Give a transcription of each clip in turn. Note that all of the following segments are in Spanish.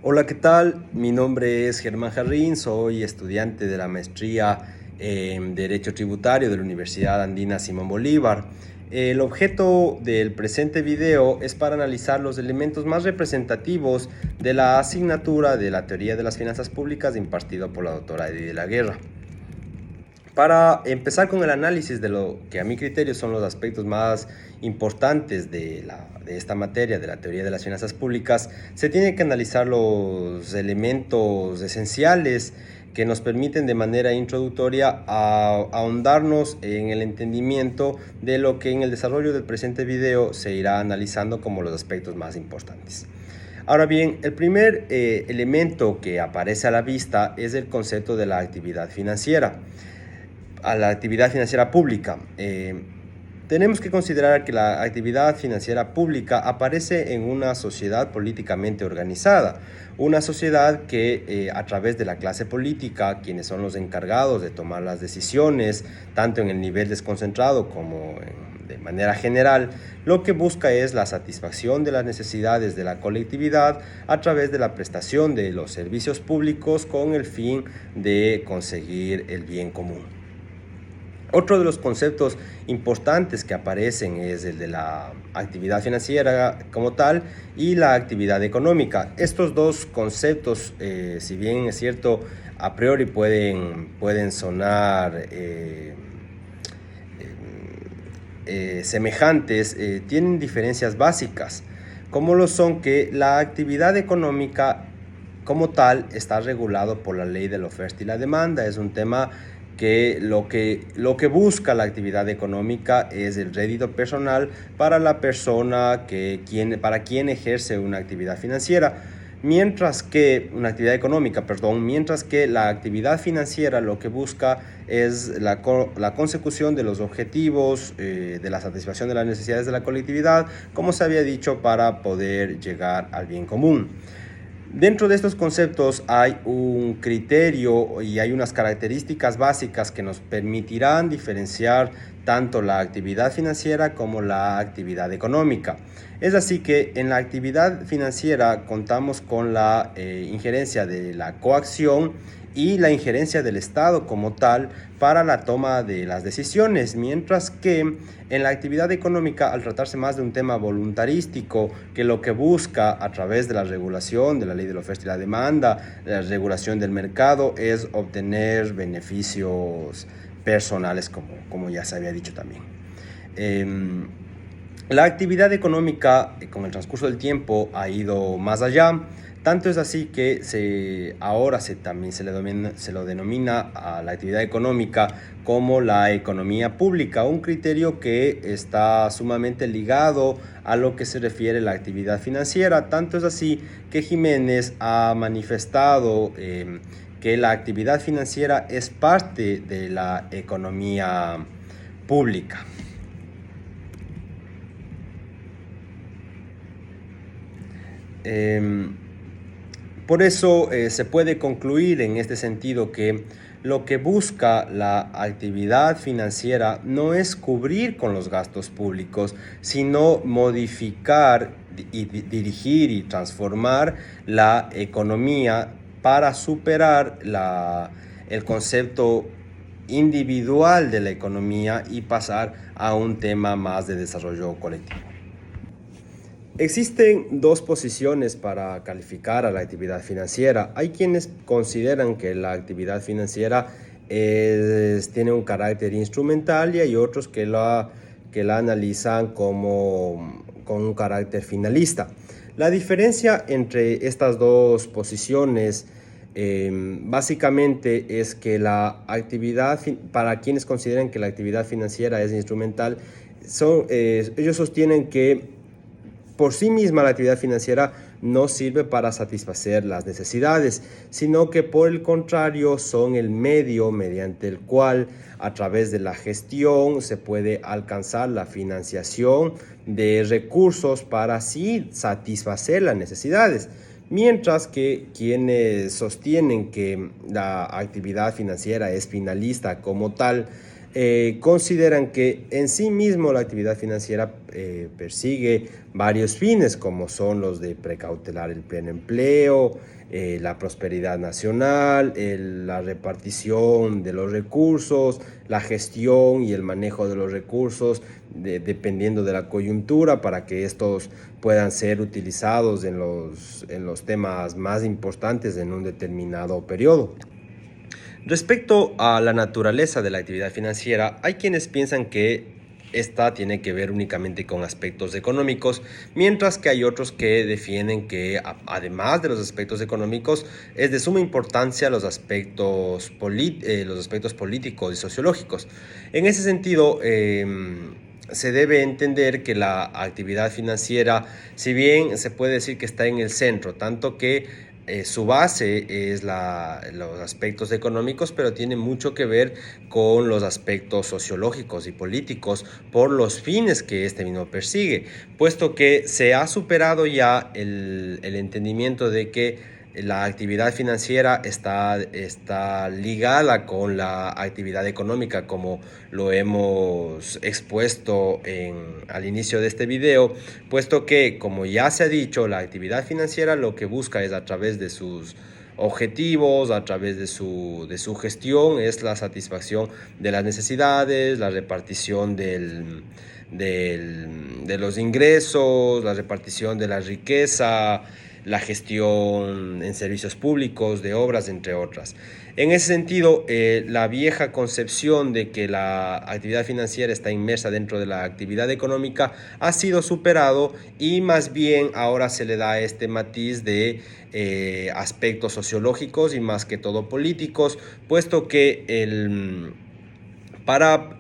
Hola, ¿qué tal? Mi nombre es Germán Jarrín, soy estudiante de la maestría en Derecho Tributario de la Universidad Andina Simón Bolívar. El objeto del presente video es para analizar los elementos más representativos de la asignatura de la Teoría de las Finanzas Públicas impartida por la doctora Edith de la Guerra. Para empezar con el análisis de lo que a mi criterio son los aspectos más importantes de esta materia, de la teoría de las finanzas públicas, se tiene que analizar los elementos esenciales que nos permiten de manera introductoria ahondarnos en el entendimiento de lo que en el desarrollo del presente video se irá analizando como los aspectos más importantes. Ahora bien, el primer elemento que aparece a la vista es el concepto de la actividad financiera. A la actividad financiera pública. Tenemos que considerar que la actividad financiera pública aparece en una sociedad políticamente organizada, una sociedad que a través de la clase política, quienes son los encargados de tomar las decisiones, tanto en el nivel desconcentrado como de manera general, lo que busca es la satisfacción de las necesidades de la colectividad a través de la prestación de los servicios públicos con el fin de conseguir el bien común. Otro de los conceptos importantes que aparecen es el de la actividad financiera como tal y la actividad económica. Estos dos conceptos, si bien es cierto, a priori pueden sonar semejantes, tienen diferencias básicas, como lo son que la actividad económica como tal está regulado por la ley de la oferta y la demanda. Es un tema que lo que busca la actividad económica es el rédito personal para la persona para quien ejerce una actividad financiera. Mientras que la actividad financiera lo que busca es la consecución de los objetivos, de la satisfacción de las necesidades de la colectividad, como se había dicho, para poder llegar al bien común. Dentro de estos conceptos hay un criterio y hay unas características básicas que nos permitirán diferenciar tanto la actividad financiera como la actividad económica. Es así que en la actividad financiera contamos con la injerencia de la coacción y la injerencia del Estado como tal para la toma de las decisiones, mientras que en la actividad económica, al tratarse más de un tema voluntarístico, que lo que busca a través de la regulación de la ley de la oferta y la demanda, la regulación del mercado, es obtener beneficios personales, como ya se había dicho también. La actividad económica con el transcurso del tiempo ha ido más allá. Tanto es así que ahora también se lo denomina a la actividad económica como la economía pública, un criterio que está sumamente ligado a lo que se refiere a la actividad financiera. Tanto es así que Jiménez ha manifestado que la actividad financiera es parte de la economía pública. Por eso se puede concluir en este sentido que lo que busca la actividad financiera no es cubrir con los gastos públicos, sino modificar y dirigir y transformar la economía para superar el concepto individual de la economía y pasar a un tema más de desarrollo colectivo. Existen dos posiciones para calificar a la actividad financiera. Hay quienes consideran que la actividad financiera tiene un carácter instrumental y hay otros que la analizan con un carácter finalista. La diferencia entre estas dos posiciones básicamente es que para quienes consideran que la actividad financiera es instrumental, ellos sostienen que por sí misma la actividad financiera no sirve para satisfacer las necesidades, sino que por el contrario son el medio mediante el cual a través de la gestión se puede alcanzar la financiación de recursos para así satisfacer las necesidades. Mientras que quienes sostienen que la actividad financiera es finalista como tal, consideran que en sí mismo la actividad financiera persigue varios fines, como son los de precautelar el pleno empleo, la prosperidad nacional, la repartición de los recursos, la gestión y el manejo de los recursos, dependiendo de la coyuntura, para que estos puedan ser utilizados en los temas más importantes en un determinado periodo. Respecto a la naturaleza de la actividad financiera, hay quienes piensan que esta tiene que ver únicamente con aspectos económicos, mientras que hay otros que defienden que, además de los aspectos económicos, es de suma importancia los aspectos políticos y sociológicos. En ese sentido, se debe entender que la actividad financiera, si bien se puede decir que está en el centro, tanto que su base es los aspectos económicos, pero tiene mucho que ver con los aspectos sociológicos y políticos por los fines que este mismo persigue, puesto que se ha superado ya el entendimiento de que la actividad financiera está ligada con la actividad económica, como lo hemos expuesto al inicio de este video, puesto que, como ya se ha dicho, la actividad financiera lo que busca es, a través de sus objetivos, a través de su gestión, es la satisfacción de las necesidades, la repartición de los ingresos, la repartición de la riqueza, la gestión en servicios públicos, de obras, entre otras. En ese sentido, la vieja concepción de que la actividad financiera está inmersa dentro de la actividad económica ha sido superado, y más bien ahora se le da este matiz de aspectos sociológicos y más que todo políticos, puesto que para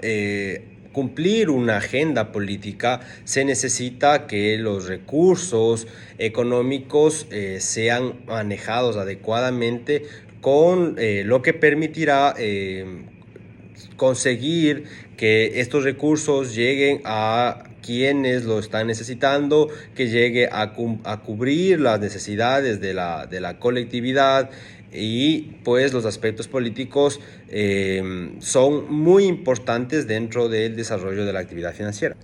cumplir una agenda política se necesita que los recursos económicos sean manejados adecuadamente, con lo que permitirá conseguir que estos recursos lleguen a quienes lo están necesitando, que llegue a cubrir las necesidades de la colectividad. Y pues los aspectos políticos son muy importantes dentro del desarrollo de la actividad financiera.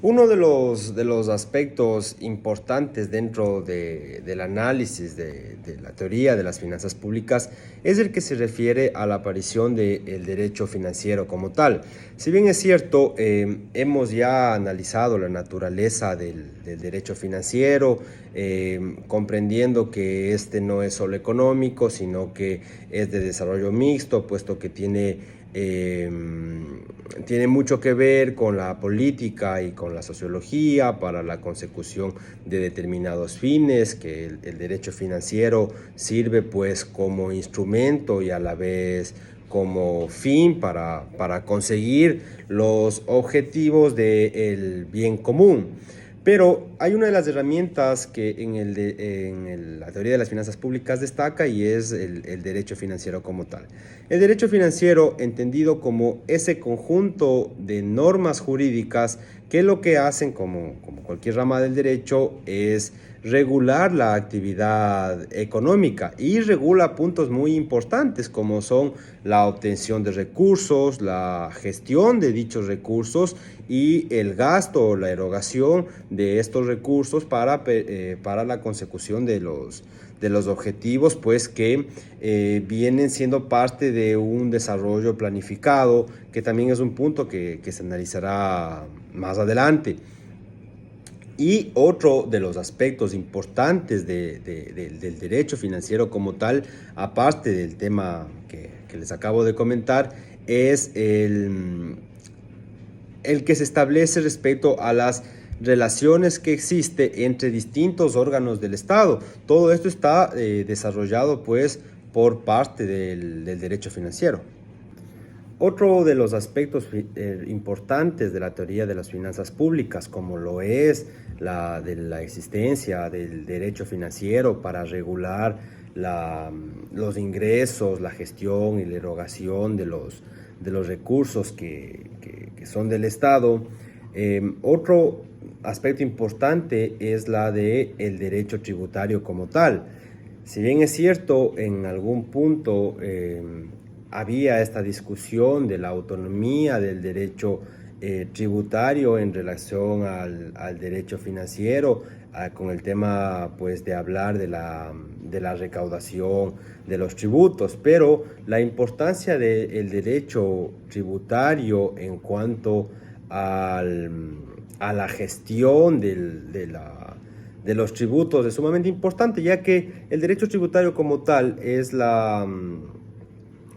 Uno de los aspectos importantes dentro del análisis de la teoría de las finanzas públicas es el que se refiere a la aparición del derecho financiero como tal. Si bien es cierto, hemos ya analizado la naturaleza del derecho financiero, comprendiendo que este no es solo económico, sino que es de desarrollo mixto, puesto que tiene mucho que ver con la política y con la sociología para la consecución de determinados fines, que el derecho financiero sirve pues como instrumento y a la vez como fin para conseguir los objetivos del bien común. Pero hay una de las herramientas que la teoría de las finanzas públicas destaca, y es el derecho financiero como tal. El derecho financiero, entendido como ese conjunto de normas jurídicas que lo que hacen, como cualquier rama del derecho, es regular la actividad económica, y regula puntos muy importantes como son la obtención de recursos, la gestión de dichos recursos y el gasto o la erogación de estos recursos para la consecución de los objetivos, pues que vienen siendo parte de un desarrollo planificado, que también es un punto que se analizará más adelante. Y otro de los aspectos importantes del derecho financiero como tal, aparte del tema que les acabo de comentar, es el que se establece respecto a las relaciones que existe entre distintos órganos del Estado. Todo esto está desarrollado pues por parte del derecho financiero. Otro de los aspectos importantes de la teoría de las finanzas públicas, como lo es de la existencia del derecho financiero para regular los ingresos, la gestión y la erogación de los recursos que son del Estado. Otro aspecto importante es la del derecho tributario como tal. Si bien es cierto, en algún punto había esta discusión de la autonomía del derecho tributario en relación al derecho financiero, con el tema pues de hablar de la recaudación de los tributos, pero la importancia del derecho tributario en cuanto a la gestión de los tributos es sumamente importante, ya que el derecho tributario como tal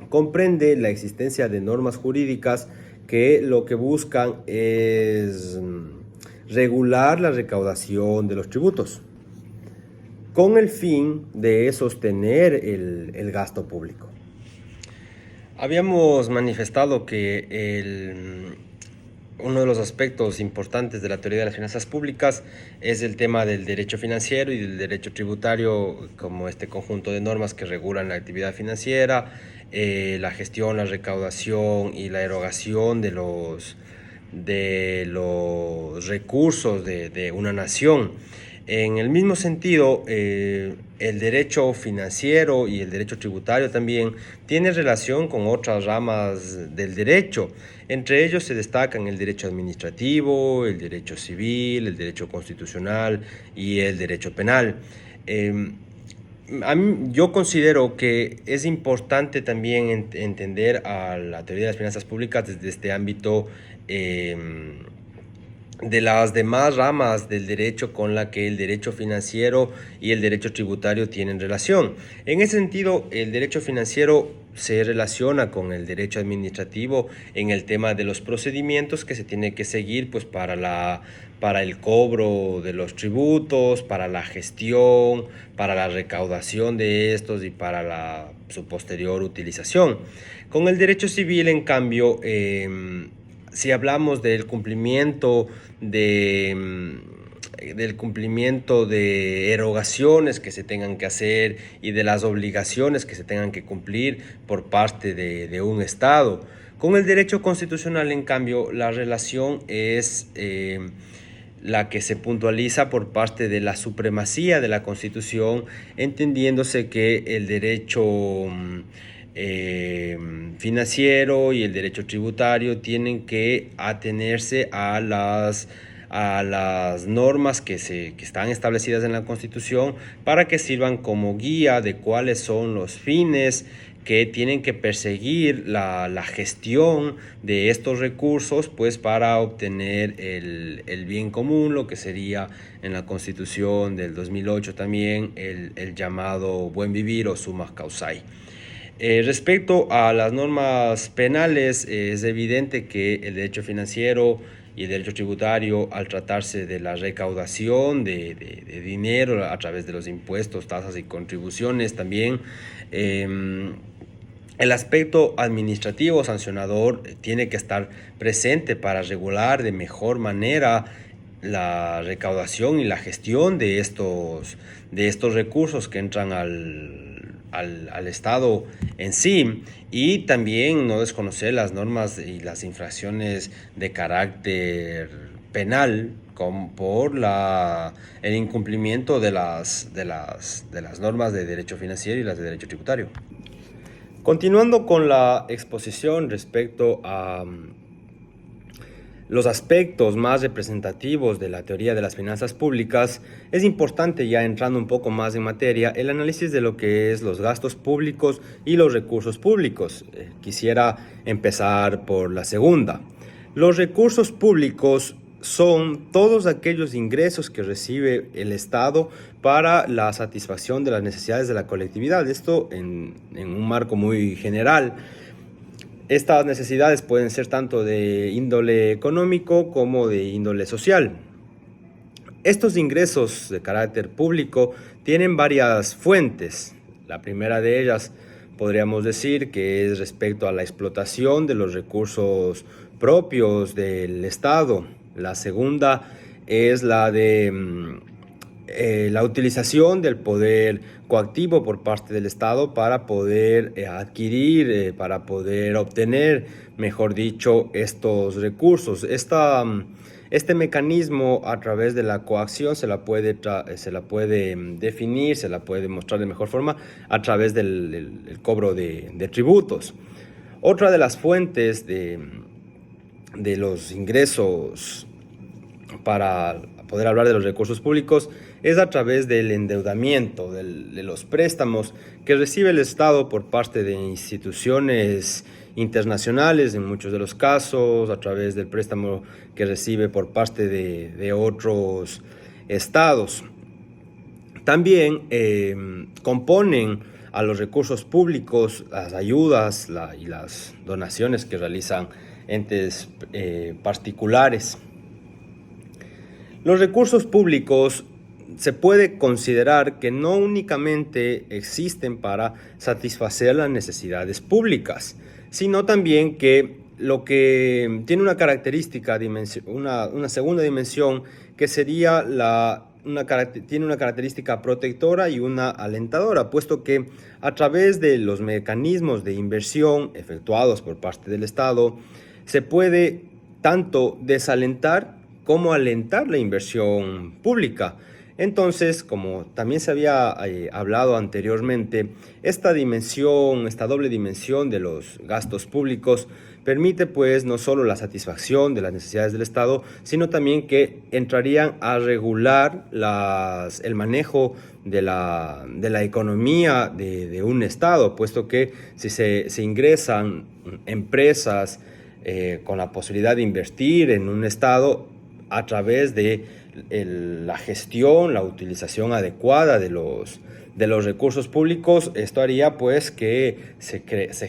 comprende la existencia de normas jurídicas que lo que buscan es regular la recaudación de los tributos con el fin de sostener el gasto público. Habíamos manifestado que uno de los aspectos importantes de la teoría de las finanzas públicas es el tema del derecho financiero y del derecho tributario, como este conjunto de normas que regulan la actividad financiera, la gestión, la recaudación y la erogación de los recursos de una nación. En el mismo sentido, el derecho financiero y el derecho tributario también tienen relación con otras ramas del derecho. Entre ellos se destacan el derecho administrativo, el derecho civil, el derecho constitucional y el derecho penal. Yo considero que es importante también entender a la teoría de las finanzas públicas desde este ámbito de las demás ramas del derecho con la que el derecho financiero y el derecho tributario tienen relación. En ese sentido, el derecho financiero se relaciona con el derecho administrativo en el tema de los procedimientos que se tiene que seguir pues, para el cobro de los tributos, para la gestión, para la recaudación de estos y para su posterior utilización. Con el derecho civil, en cambio, si hablamos del cumplimiento de erogaciones que se tengan que hacer y de las obligaciones que se tengan que cumplir por parte de un Estado. Con el derecho constitucional, en cambio, la relación es la que se puntualiza por parte de la supremacía de la Constitución, entendiéndose que el derecho financiero y el derecho tributario tienen que atenerse a las normas que están establecidas en la Constitución para que sirvan como guía de cuáles son los fines que tienen que perseguir la gestión de estos recursos pues para obtener el bien común, lo que sería en la Constitución del 2008 también el llamado buen vivir o summa causae. Respecto a las normas penales, es evidente que el derecho financiero y el derecho tributario, al tratarse de la recaudación de dinero a través de los impuestos, tasas y contribuciones también, el aspecto administrativo sancionador tiene que estar presente para regular de mejor manera la recaudación y la gestión de estos recursos que entran al Estado en sí, y también no desconocer las normas y las infracciones de carácter penal por el incumplimiento de las normas de derecho financiero y las de derecho tributario. Continuando con la exposición respecto a los aspectos más representativos de la teoría de las finanzas públicas, es importante, ya entrando un poco más en materia, el análisis de lo que es los gastos públicos y los recursos públicos. Quisiera empezar por la segunda. Los recursos públicos son todos aquellos ingresos que recibe el Estado para la satisfacción de las necesidades de la colectividad. Esto en un marco muy general. Estas necesidades pueden ser tanto de índole económico como de índole social. Estos ingresos de carácter público tienen varias fuentes. La primera de ellas podríamos decir que es respecto a la explotación de los recursos propios del Estado. La segunda es la de la utilización del poder coactivo por parte del Estado para poder adquirir, para poder obtener, mejor dicho, estos recursos. Este mecanismo a través de la coacción se la puede definir, se la puede mostrar de mejor forma a través del cobro de tributos. Otra de las fuentes de los ingresos para poder hablar de los recursos públicos es a través del endeudamiento, de los préstamos que recibe el Estado por parte de instituciones internacionales, en muchos de los casos, a través del préstamo que recibe por parte de otros estados. También componen a los recursos públicos las ayudas y las donaciones que realizan entes particulares. Los recursos públicos se puede considerar que no únicamente existen para satisfacer las necesidades públicas, sino también que lo que tiene una característica, una segunda dimensión, que sería tiene una característica protectora y una alentadora, puesto que a través de los mecanismos de inversión efectuados por parte del Estado, se puede tanto desalentar como alentar la inversión pública. Entonces, como también se había hablado anteriormente, esta doble dimensión de los gastos públicos permite pues no solo la satisfacción de las necesidades del Estado, sino también que entrarían a regular el manejo de la economía de un Estado, puesto que si se ingresan empresas con la posibilidad de invertir en un Estado a través de la gestión, la utilización adecuada de los recursos públicos, esto haría pues que se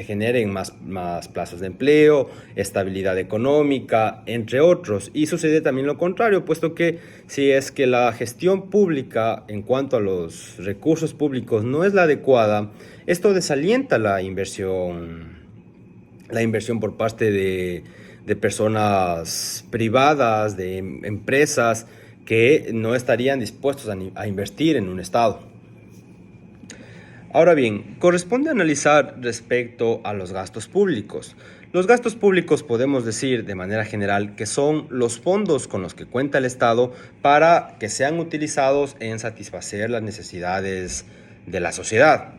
generen más plazos de empleo, estabilidad económica, entre otros. Y sucede también lo contrario, puesto que si es que la gestión pública en cuanto a los recursos públicos no es la adecuada, esto desalienta la inversión por parte de personas privadas, de empresas que no estarían dispuestos a invertir en un Estado. Ahora bien, corresponde analizar respecto a los gastos públicos. Los gastos públicos podemos decir de manera general que son los fondos con los que cuenta el Estado para que sean utilizados en satisfacer las necesidades de la sociedad.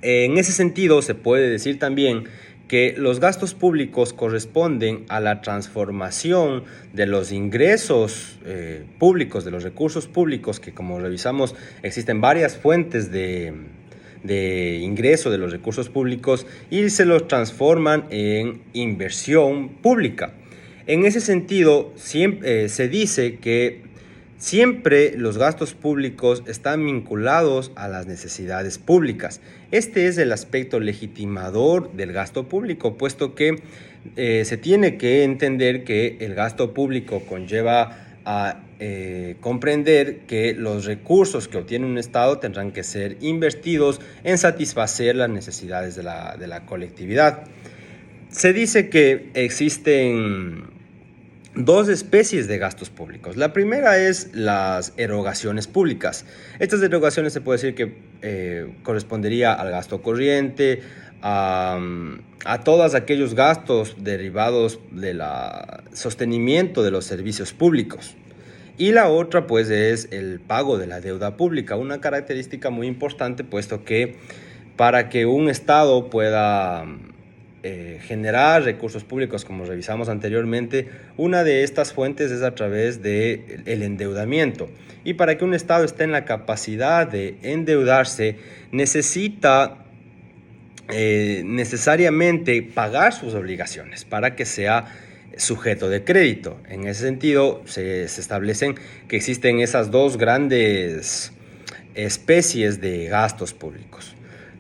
En ese sentido, se puede decir también que los gastos públicos corresponden a la transformación de los ingresos públicos, de los recursos públicos, que como revisamos existen varias fuentes de ingreso de los recursos públicos y se los transforman en inversión pública. En ese sentido, se dice que siempre los gastos públicos están vinculados a las necesidades públicas. Este es el aspecto legitimador del gasto público, puesto que se tiene que entender que el gasto público conlleva a comprender que los recursos que obtiene un Estado tendrán que ser invertidos en satisfacer las necesidades de la colectividad. Se dice que existen dos especies de gastos públicos. La primera es las erogaciones públicas. Estas erogaciones se puede decir que correspondería al gasto corriente, a todos aquellos gastos derivados del sostenimiento de los servicios públicos. Y la otra pues es el pago de la deuda pública, una característica muy importante, puesto que para que un Estado pueda generar recursos públicos, como revisamos anteriormente, una de estas fuentes es a través del endeudamiento. Y para que un Estado esté en la capacidad de endeudarse, necesita necesariamente pagar sus obligaciones para que sea sujeto de crédito. En ese sentido, se establecen que existen esas dos grandes especies de gastos públicos.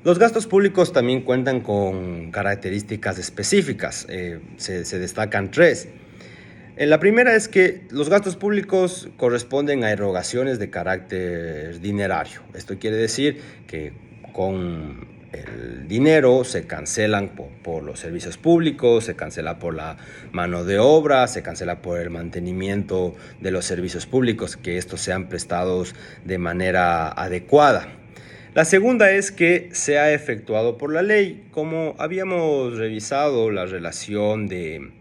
Los gastos públicos también cuentan con características específicas, se destacan tres. La primera es que los gastos públicos corresponden a erogaciones de carácter dinerario. Esto quiere decir que con el dinero se cancelan por los servicios públicos, se cancela por la mano de obra, se cancela por el mantenimiento de los servicios públicos, que estos sean prestados de manera adecuada. La segunda es que sea efectuado por la ley. Como habíamos revisado la relación del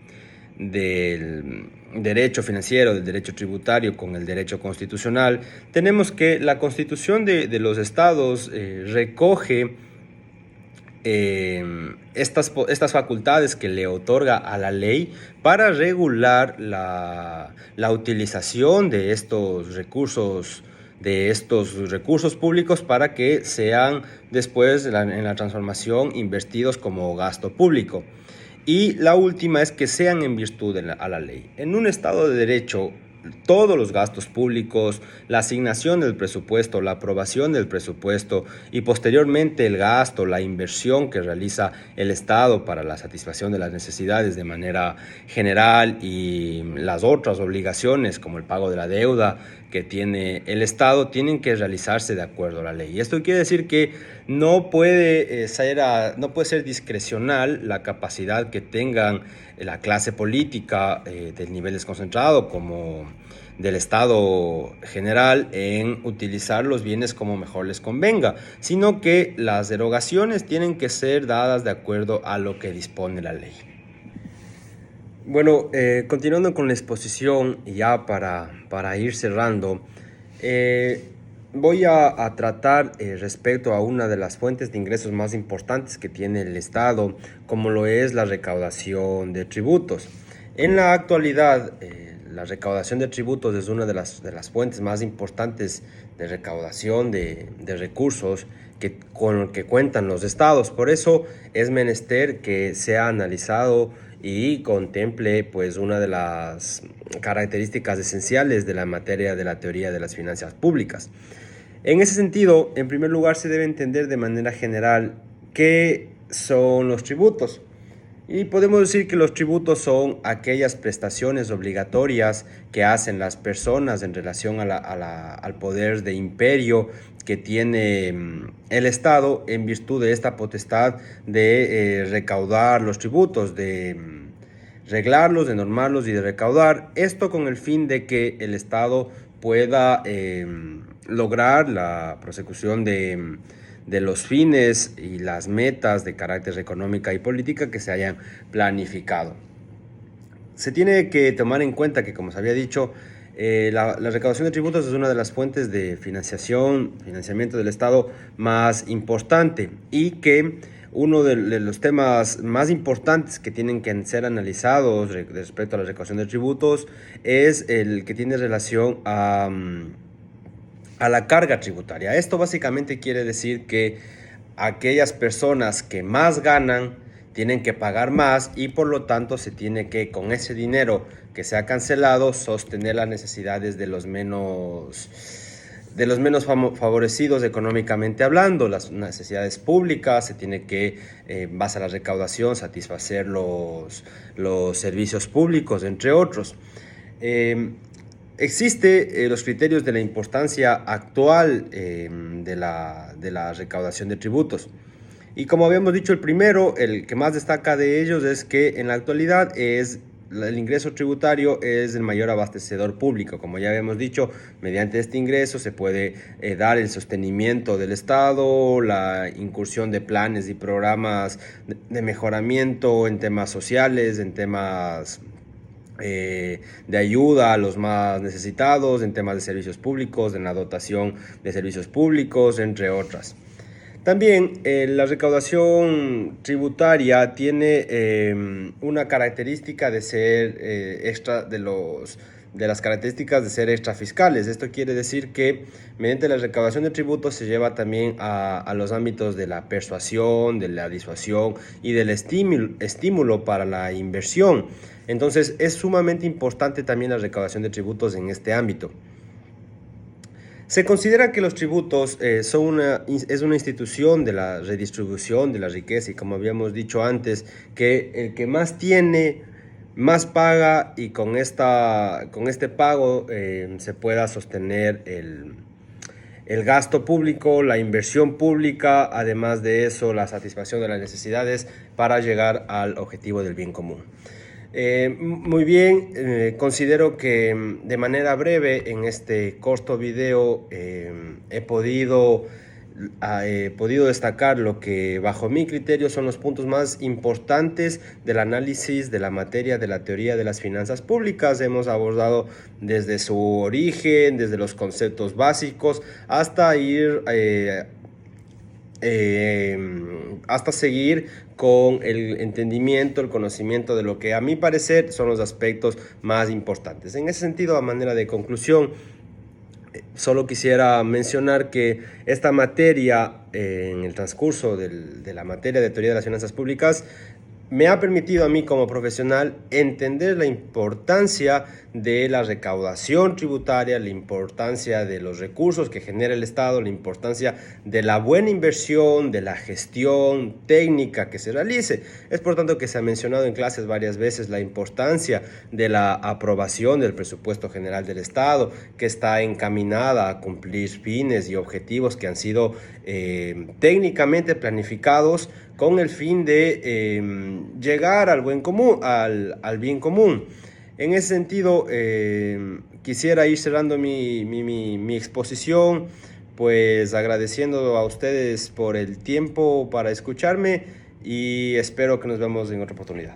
derecho financiero, del derecho tributario con el derecho constitucional, tenemos que la Constitución de los estados recoge estas facultades que le otorga a la ley para regular la utilización de estos recursos públicos para que sean después en la transformación investidos como gasto público. Y la última es que sean en virtud a la ley. En un Estado de Derecho, todos los gastos públicos, la asignación del presupuesto, la aprobación del presupuesto y posteriormente el gasto, la inversión que realiza el Estado para la satisfacción de las necesidades de manera general y las otras obligaciones como el pago de la deuda que tiene el Estado tienen que realizarse de acuerdo a la ley. Y esto quiere decir que no puede ser discrecional la capacidad que tengan la clase política del nivel desconcentrado como del Estado general en utilizar los bienes como mejor les convenga, sino que las derogaciones tienen que ser dadas de acuerdo a lo que dispone la ley. Bueno, continuando con la exposición y ya para ir cerrando, voy a tratar respecto a una de las fuentes de ingresos más importantes que tiene el Estado, como lo es la recaudación de tributos. En la actualidad, la recaudación de tributos es una de las fuentes más importantes de recaudación de recursos con que cuentan los estados. Por eso es menester que sea analizado y contemple pues una de las características esenciales de la materia de la teoría de las finanzas públicas. En ese sentido, en primer lugar, se debe entender de manera general qué son los tributos. Y podemos decir que los tributos son aquellas prestaciones obligatorias que hacen las personas en relación al poder de imperio que tiene el Estado en virtud de esta potestad de recaudar los tributos, de reglarlos, de normarlos y de recaudar. Esto con el fin de que el Estado pueda lograr la prosecución de los fines y las metas de carácter económica y política que se hayan planificado. Se tiene que tomar en cuenta que, como se había dicho, la recaudación de tributos es una de las fuentes de financiamiento del Estado más importante y que uno de los temas más importantes que tienen que ser analizados respecto a la recaudación de tributos es el que tiene relación a la carga tributaria. Esto básicamente quiere decir que aquellas personas que más ganan tienen que pagar más y por lo tanto se tiene que, con ese dinero que se ha cancelado, sostener las necesidades de los menos favorecidos económicamente hablando, las necesidades públicas. Se tiene que, en base a la recaudación, satisfacer los servicios públicos, entre otros. Existen los criterios de la importancia actual de la recaudación de tributos. Y como habíamos dicho, el primero, el que más destaca de ellos, es que en la actualidad el ingreso tributario es el mayor abastecedor público. Como ya habíamos dicho, mediante este ingreso se puede dar el sostenimiento del Estado, la incursión de planes y programas de mejoramiento en temas sociales, en temas de ayuda a los más necesitados, en temas de servicios públicos, en la dotación de servicios públicos, entre otras. También la recaudación tributaria tiene una característica de ser de las características de ser extrafiscales. Esto quiere decir que mediante la recaudación de tributos se lleva también a los ámbitos de la persuasión, de la disuasión y del estímulo para la inversión. Entonces es sumamente importante también la recaudación de tributos en este ámbito. Se considera que los tributos es una institución de la redistribución de la riqueza y, como habíamos dicho antes, que el que más tiene, más paga, y con este pago se pueda sostener el gasto público, la inversión pública, además de eso la satisfacción de las necesidades para llegar al objetivo del bien común. Muy bien, considero que de manera breve en este corto video he podido destacar lo que bajo mi criterio son los puntos más importantes del análisis de la materia de la teoría de las finanzas públicas. Hemos abordado desde su origen, desde los conceptos básicos, hasta ir hasta seguir con el entendimiento, el conocimiento de lo que a mi parecer son los aspectos más importantes. En ese sentido, a manera de conclusión, solo quisiera mencionar que esta materia, en el transcurso de la materia de teoría de las finanzas públicas, me ha permitido a mí como profesional entender la importancia de la recaudación tributaria, la importancia de los recursos que genera el Estado, la importancia de la buena inversión, de la gestión técnica que se realice. Es por tanto que se ha mencionado en clases varias veces la importancia de la aprobación del presupuesto general del Estado, que está encaminada a cumplir fines y objetivos que han sido técnicamente planificados con el fin de llegar al buen común, al bien común. En ese sentido, quisiera ir cerrando mi exposición, pues agradeciendo a ustedes por el tiempo para escucharme y espero que nos vemos en otra oportunidad.